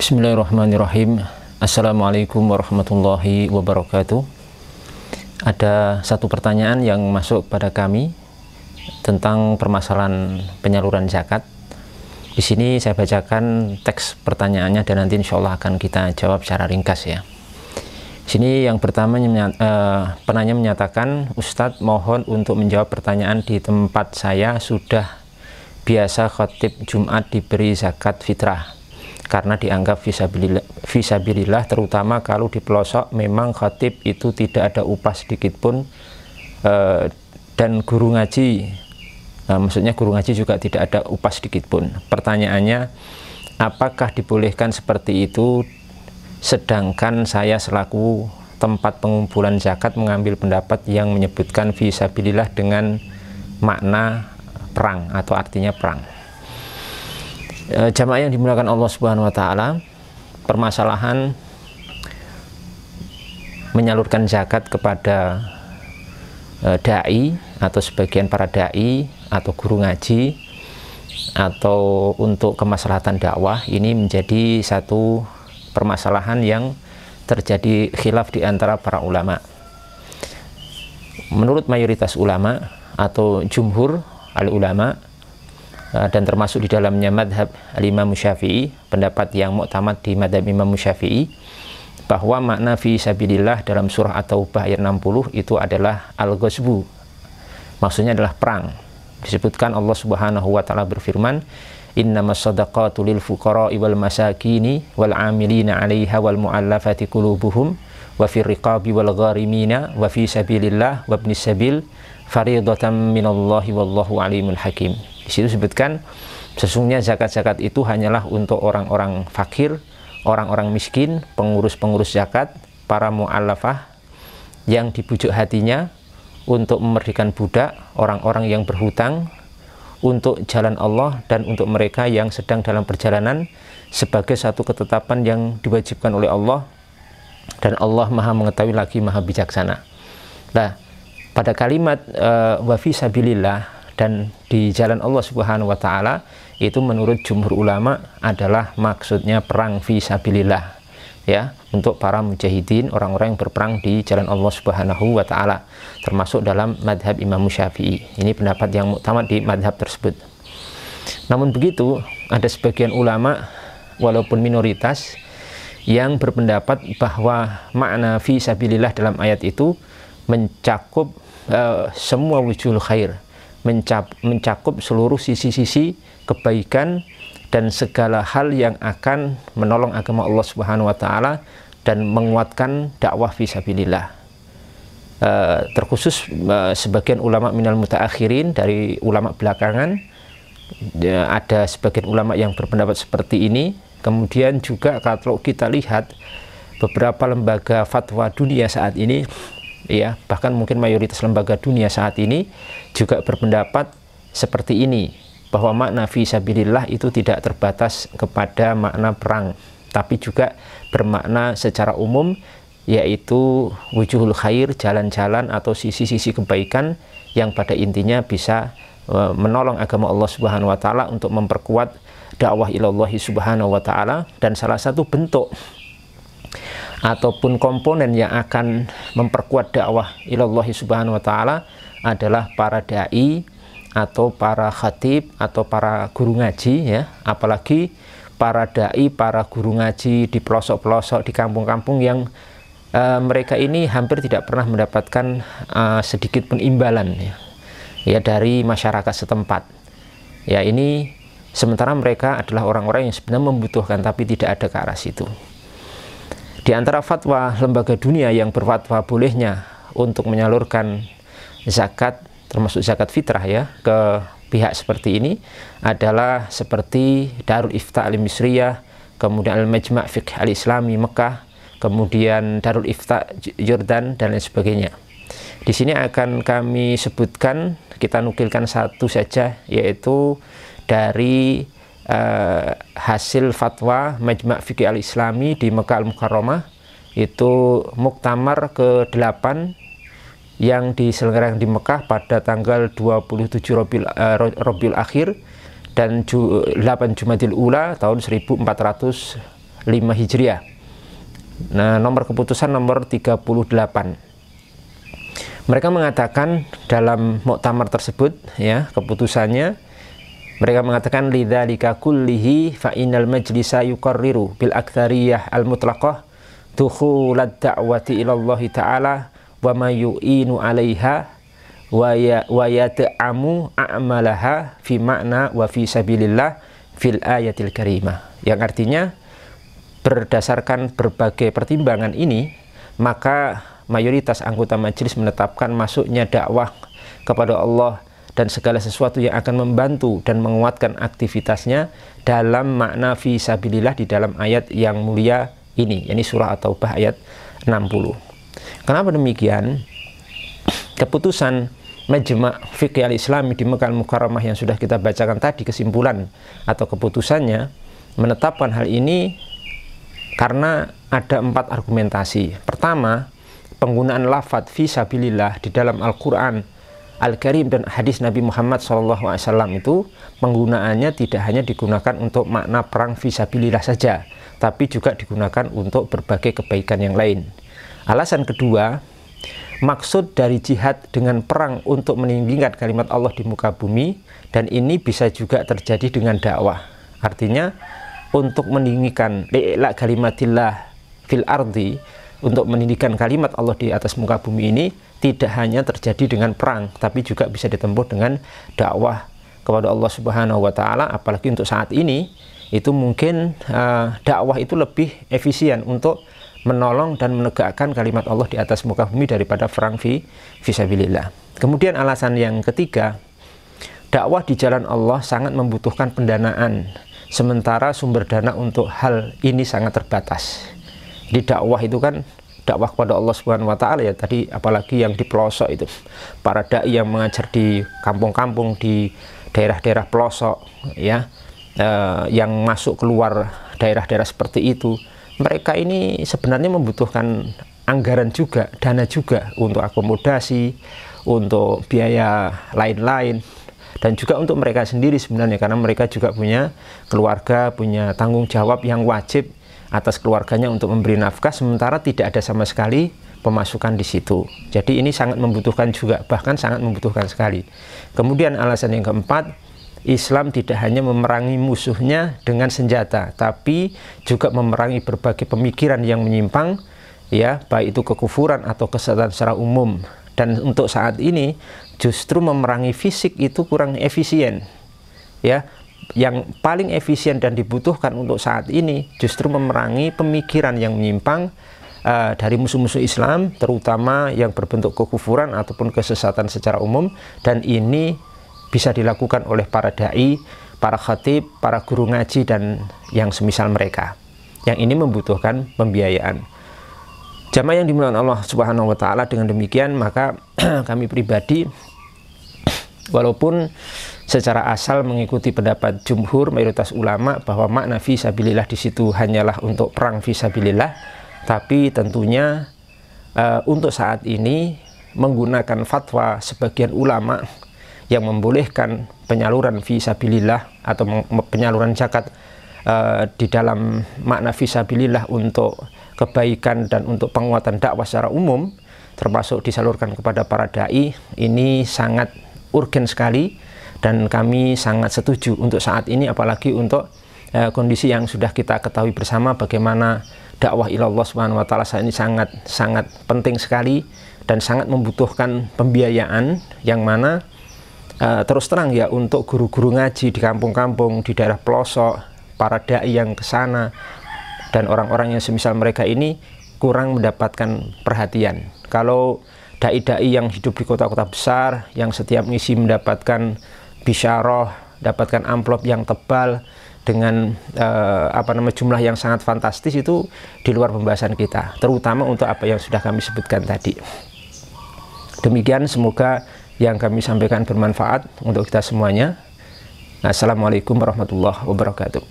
Bismillahirrahmanirrahim. Assalamualaikum warahmatullahi wabarakatuh. Ada satu pertanyaan yang masuk pada kami tentang permasalahan penyaluran zakat. Di sini saya bacakan teks pertanyaannya dan nanti insya Allah akan kita jawab secara ringkas ya. Di sini yang pertama penanya menyatakan, Ustadz mohon untuk menjawab pertanyaan di tempat saya sudah biasa khatib Jumat diberi zakat fitrah karena dianggap fisabilillah, terutama kalau di pelosok memang khatib itu tidak ada upah sedikit pun, dan guru ngaji, maksudnya guru ngaji juga tidak ada upah sedikit pun. Pertanyaannya, apakah dibolehkan seperti itu, sedangkan saya selaku tempat pengumpulan zakat mengambil pendapat yang menyebutkan fisabilillah dengan makna perang atau artinya perang. Jamaah yang dimuliakan Allah Subhanahu wa Ta'ala, permasalahan menyalurkan zakat kepada dai atau sebagian para dai atau guru ngaji atau untuk kemaslahatan dakwah ini menjadi satu permasalahan yang terjadi khilaf di antara para ulama. Menurut mayoritas ulama atau jumhur al-ulama, dan termasuk di dalamnya madhab al-Imam Syafi'i, pendapat yang muktamad di madhab Imam Syafi'i, bahwa makna fi sabilillah dalam surah At-Taubah ayat 60 itu adalah al-ghazbu, maksudnya adalah perang. Disebutkan Allah Subhanahu wa Ta'ala berfirman, innamas shadaqatu lil fuqara'i wal masakini wal 'amilina 'alaiha wal mu'allafati qulubuhum wa fir riqabi wal gharimina wa fi sabilillah wa ibnis sabil fariidatan minallahi wallahu alimul hakim. Di situ disebutkan sesungguhnya zakat-zakat itu hanyalah untuk orang-orang fakir, orang-orang miskin, pengurus-pengurus zakat, para mu'allafah yang dibujuk hatinya, untuk memerdekakan budak, orang-orang yang berhutang, untuk jalan Allah, dan untuk mereka yang sedang dalam perjalanan, sebagai satu ketetapan yang diwajibkan oleh Allah, dan Allah maha mengetahui lagi maha bijaksana. Nah, pada kalimat wa fi sabilillah dan di jalan Allah Subhanahu wa Ta'ala, itu menurut jumhur ulama adalah maksudnya perang fi sabilillah ya, untuk para mujahidin, orang-orang yang berperang di jalan Allah Subhanahu wa Ta'ala, termasuk dalam madhab Imam Syafi'i. Ini pendapat yang muktamad di madhab tersebut. Namun begitu, ada sebagian ulama walaupun minoritas yang berpendapat bahwa makna fi sabilillah dalam ayat itu mencakup semua wujuhul khair, mencakup seluruh sisi-sisi kebaikan dan segala hal yang akan menolong agama Allah Subhanahu wa Ta'ala dan menguatkan dakwah fisabilillah. Terkhusus sebagian ulama minal mutaakhirin, dari ulama belakangan, ada sebagian ulama yang berpendapat seperti ini. Kemudian juga kalau kita lihat beberapa lembaga fatwa dunia saat ini ya, bahkan mungkin mayoritas lembaga dunia saat ini juga berpendapat seperti ini, bahwa makna fi sabilillah itu tidak terbatas kepada makna perang, tapi juga bermakna secara umum, yaitu wujuhul khair, jalan-jalan atau sisi-sisi kebaikan yang pada intinya bisa menolong agama Allah Subhanahu wa Ta'ala untuk memperkuat dakwah ilallahi Subhanahu wa Ta'ala. Dan salah satu bentuk ataupun komponen yang akan memperkuat dakwah ilallahi Subhanahu wa Ta'ala adalah para dai atau para khatib atau para guru ngaji ya. Apalagi para dai, para guru ngaji di pelosok-pelosok, di kampung-kampung yang mereka ini hampir tidak pernah mendapatkan sedikit pun imbalan ya dari masyarakat setempat ya. Ini sementara mereka adalah orang-orang yang sebenarnya membutuhkan tapi tidak ada ke arah situ. Di antara fatwa lembaga dunia yang berfatwa bolehnya untuk menyalurkan zakat, termasuk zakat fitrah ya, ke pihak seperti ini adalah seperti Darul Ifta al-Misriyah, kemudian Al-Majma' Fiqh al-Islami Mekah, kemudian Darul Ifta Jordan, dan lain sebagainya. Di sini akan kami sebutkan, kita nukilkan satu saja, yaitu dari hasil fatwa Majma' Fiqh al-Islami di Mekah al-Mukarramah, itu muktamar ke-8 yang diselenggarakan di Mekah pada tanggal 27 Rabiul Akhir dan 8 Jumadil Ula tahun 1400 Hijriah. Nah, nomor keputusan nomor 38. Mereka mengatakan dalam muktamar tersebut, ya, keputusannya, mereka mengatakan lidzalika kullihi fa innal majlisa yuqarriru bil aktsariyah al mutlaqah dukhulad da'wati ila Allah taala wa ma yu'inu 'alaiha wa yata'amu a'malaha fi makna wa fi sabilillah fil ayatil karimah. Yang artinya, berdasarkan berbagai pertimbangan ini, maka mayoritas anggota majelis menetapkan masuknya dakwah kepada Allah dan segala sesuatu yang akan membantu dan menguatkan aktivitasnya dalam makna fi sabilillah di dalam ayat yang mulia ini, yakni surah At-Taubah ayat 60. Kenapa demikian? Keputusan Majma' Fiqh al-Islami di Mekah Al-Mukarramah yang sudah kita bacakan tadi, kesimpulan atau keputusannya menetapkan hal ini karena ada 4 argumentasi. Pertama, penggunaan lafadz fi sabilillah di dalam Al-Quran Al-Karim dan hadis Nabi Muhammad SAW itu penggunaannya tidak hanya digunakan untuk makna perang fi sabilillah saja, tapi juga digunakan untuk berbagai kebaikan yang lain. Alasan kedua, maksud dari jihad dengan perang untuk meninggikan kalimat Allah di muka bumi, dan ini bisa juga terjadi dengan dakwah. Artinya, untuk meninggikan li'la kalimatillah fil ardi, untuk meninggikan kalimat Allah di atas muka bumi ini tidak hanya terjadi dengan perang, tapi juga bisa ditempuh dengan dakwah kepada Allah Subhanahu wa Ta'ala. Apalagi untuk saat ini, itu mungkin dakwah itu lebih efisien untuk menolong dan menegakkan kalimat Allah di atas muka bumi daripada perang fisabilillah. Kemudian alasan yang ketiga, dakwah di jalan Allah sangat membutuhkan pendanaan, sementara sumber dana untuk hal ini sangat terbatas. Di dakwah itu kan dakwah kepada Allah Subhanahu wa Ta'ala, ya tadi, apalagi yang di pelosok itu, para dai yang mengajar di kampung-kampung, di daerah-daerah pelosok, ya, yang masuk keluar daerah-daerah seperti itu, mereka ini sebenarnya membutuhkan anggaran juga, dana juga untuk akomodasi, untuk biaya lain-lain, dan juga untuk mereka sendiri sebenarnya, karena mereka juga punya keluarga, punya tanggung jawab yang wajib atas keluarganya untuk memberi nafkah, sementara tidak ada sama sekali pemasukan di situ. Jadi ini sangat membutuhkan juga, bahkan sangat membutuhkan sekali. Kemudian alasan yang keempat, Islam tidak hanya memerangi musuhnya dengan senjata, tapi juga memerangi berbagai pemikiran yang menyimpang, ya, baik itu kekufuran atau kesesatan secara umum. Dan untuk saat ini justru memerangi fisik itu kurang efisien, ya. Yang paling efisien dan dibutuhkan untuk saat ini justru memerangi pemikiran yang menyimpang dari musuh-musuh Islam, terutama yang berbentuk kekufuran ataupun kesesatan secara umum. Dan ini bisa dilakukan oleh para dai, para khatib, para guru ngaji, dan yang semisal mereka. Yang ini membutuhkan pembiayaan. Jamaah yang dimuliakan Allah Subhanahu wa Ta'ala, dengan demikian maka kami pribadi, walaupun secara asal mengikuti pendapat jumhur mayoritas ulama bahwa makna fisabilillah di situ hanyalah untuk perang fisabilillah, tapi tentunya untuk saat ini menggunakan fatwa sebagian ulama yang membolehkan penyaluran fisabilillah atau penyaluran zakat di dalam makna fisabilillah untuk kebaikan dan untuk penguatan dakwah secara umum, termasuk disalurkan kepada para dai, ini sangat urgen sekali. Dan kami sangat setuju untuk saat ini, apalagi untuk kondisi yang sudah kita ketahui bersama, bagaimana dakwah ilallah Subhanahu wa Ta'ala saat ini sangat penting sekali dan sangat membutuhkan pembiayaan, yang mana terus terang ya, untuk guru-guru ngaji di kampung-kampung, di daerah pelosok, para dai yang ke sana dan orang-orang yang semisal mereka ini kurang mendapatkan perhatian. Kalau dai-dai yang hidup di kota-kota besar, yang setiap misi mendapatkan bisyarah, dapatkan amplop yang tebal dengan jumlah yang sangat fantastis, itu di luar pembahasan kita, terutama untuk apa yang sudah kami sebutkan tadi. Demikian, semoga yang kami sampaikan bermanfaat untuk kita semuanya. Assalamualaikum warahmatullahi wabarakatuh.